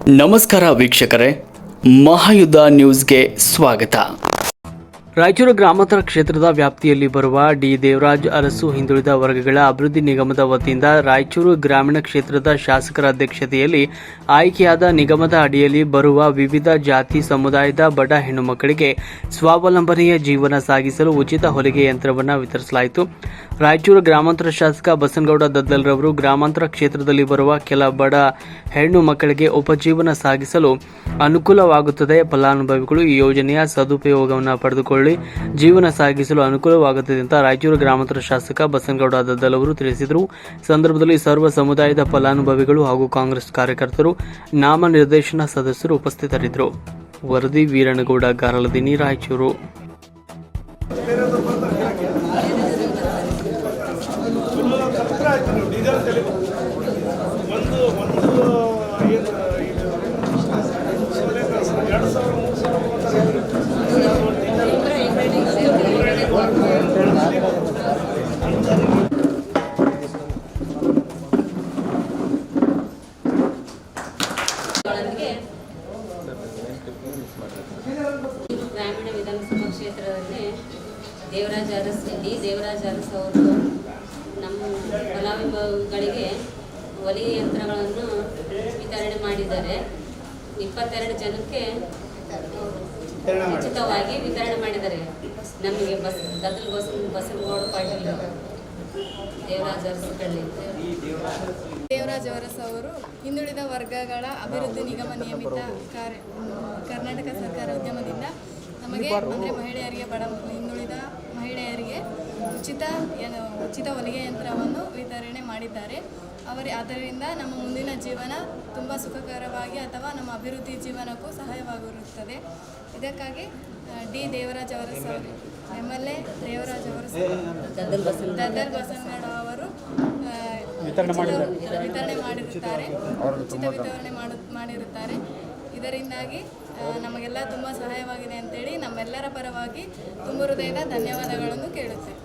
ನಮಸ್ಕಾರ ವೀಕ್ಷಕರೇ, ಮಹಾಯುದ್ಧ ನ್ಯೂಸ್ಗೆ ಸ್ವಾಗತ. ರಾಯಚೂರು ಗ್ರಾಮಾಂತರ ಕ್ಷೇತ್ರದ ವ್ಯಾಪ್ತಿಯಲ್ಲಿ ಬರುವ ಡಿ ದೇವರಾಜ್ ಅರಸು ಹಿಂದುಳಿದ ವರ್ಗಗಳ ಅಭಿವೃದ್ಧಿ ನಿಗಮದ ವತಿಯಿಂದ ರಾಯಚೂರು ಗ್ರಾಮೀಣ ಕ್ಷೇತ್ರದ ಶಾಸಕರ ಅಧ್ಯಕ್ಷತೆಯಲ್ಲಿ ಆಯ್ಕೆಯಾದ ನಿಗಮದ ಅಡಿಯಲ್ಲಿ ಬರುವ ವಿವಿಧ ಜಾತಿ ಸಮುದಾಯದ ಬಡ ಹೆಣ್ಣು ಮಕ್ಕಳಿಗೆ ಸ್ವಾವಲಂಬನೆಯ ಜೀವನ ಸಾಗಿಸಲು ಉಚಿತ ಹೊಲಿಗೆ ಯಂತ್ರವನ್ನು ವಿತರಿಸಲಾಯಿತು. ರಾಯಚೂರು ಗ್ರಾಮಾಂತರ ಶಾಸಕ ಬಸನಗೌಡ ದದ್ದಲ್ರವರು ಗ್ರಾಮಾಂತರ ಕ್ಷೇತ್ರದಲ್ಲಿ ಬರುವ ಕೆಲ ಬಡ ಹೆಣ್ಣು ಮಕ್ಕಳಿಗೆ ಉಪಜೀವನ ಸಾಗಿಸಲು ಅನುಕೂಲವಾಗುತ್ತದೆ. ಫಲಾನುಭವಿಗಳು ಈ ಯೋಜನೆಯ ಸದುಪಯೋಗವನ್ನು ಪಡೆದುಕೊಳ್ಳಿ ಜೀವನ ಸಾಗಿಸಲು ಅನುಕೂಲವಾಗುತ್ತದೆ ಅಂತ ರಾಯಚೂರು ಗ್ರಾಮಾಂತರ ಶಾಸಕ ಬಸನಗೌಡ ದದ್ದಲ್ ಅವರು ತಿಳಿಸಿದರು. ಸಂದರ್ಭದಲ್ಲಿ ಸರ್ವ ಸಮುದಾಯದ ಫಲಾನುಭವಿಗಳು ಹಾಗೂ ಕಾಂಗ್ರೆಸ್ ಕಾರ್ಯಕರ್ತರು, ನಾಮನಿರ್ದೇಶನ ಸದಸ್ಯರು ಉಪಸ್ಥಿತರಿದ್ದರು. ವರದಿ ವೀರನಗೌಡ ಗಾರಲದಿನಿ, ರಾಯಚೂರು. ಗ್ರಾಮೀಣ ವಿಧಾನಸಭಾ ಕ್ಷೇತ್ರದಲ್ಲಿ ದೇವರಾಜ್ ಅರಸ್ ಅವರು ನಮ್ಮ ಫಲಾನುಭವಿಗಳಿಗೆ ಹೊಲಿಗೆ ಯಂತ್ರಗಳನ್ನು ವಿತರಣೆ ಮಾಡಿದ್ದಾರೆ. 22 ಜನಕ್ಕೆ ಉಚಿತವಾಗಿ ವಿತರಣೆ ಮಾಡಿದ್ದಾರೆ. ನಮಗೆ ಬಸನಗೌಡ ಪಾಟೀಲ್ ದೇವರಾಜ್ ಅರಸ್ ಅವರು ಹಿಂದುಳಿದ ವರ್ಗಗಳ ಅಭಿವೃದ್ಧಿ ನಿಗಮ ನಿಯಮಿತ ಕರ್ನಾಟಕ ಸರ್ಕಾರ ಉದ್ಯಮದಿಂದ ನಮಗೆ ಅಂದರೆ ಮಹಿಳೆಯರಿಗೆ ಹಿಂದುಳಿದ ಮಹಿಳೆಯರಿಗೆ ಉಚಿತ ಹೊಲಿಗೆ ಯಂತ್ರವನ್ನು ವಿತರಣೆ ಮಾಡಿದ್ದಾರೆ. ಆದ್ದರಿಂದ ನಮ್ಮ ಮುಂದಿನ ಜೀವನ ತುಂಬ ಸುಖಕರವಾಗಿ ಅಥವಾ ನಮ್ಮ ಅಭಿವೃದ್ಧಿ ಜೀವನಕ್ಕೂ ಸಹಾಯವಾಗಿರುತ್ತದೆ. ಇದಕ್ಕಾಗಿ ಡಿ ದೇವರಾಜ್ ಅರಸ್ ಅವರು MLA ದೇವರಾಜ್ ಅರಸ್ ದದ್ದಲ್ ಬಸನಗೌಡ ಅವರು ವಿತರಣೆ ಮಾಡಿರುತ್ತಾರೆ, ಉಚಿತ ವಿತರಣೆ ಮಾಡಿರುತ್ತಾರೆ. ಇದರಿಂದಾಗಿ ನಮಗೆಲ್ಲ ತುಂಬ ಸಹಾಯವಾಗಿದೆ ಅಂತೇಳಿ ನಮ್ಮೆಲ್ಲರ ಪರವಾಗಿ ತುಂಬ ಹೃದಯದ ಧನ್ಯವಾದಗಳನ್ನು ಕೇಳುತ್ತೇವೆ.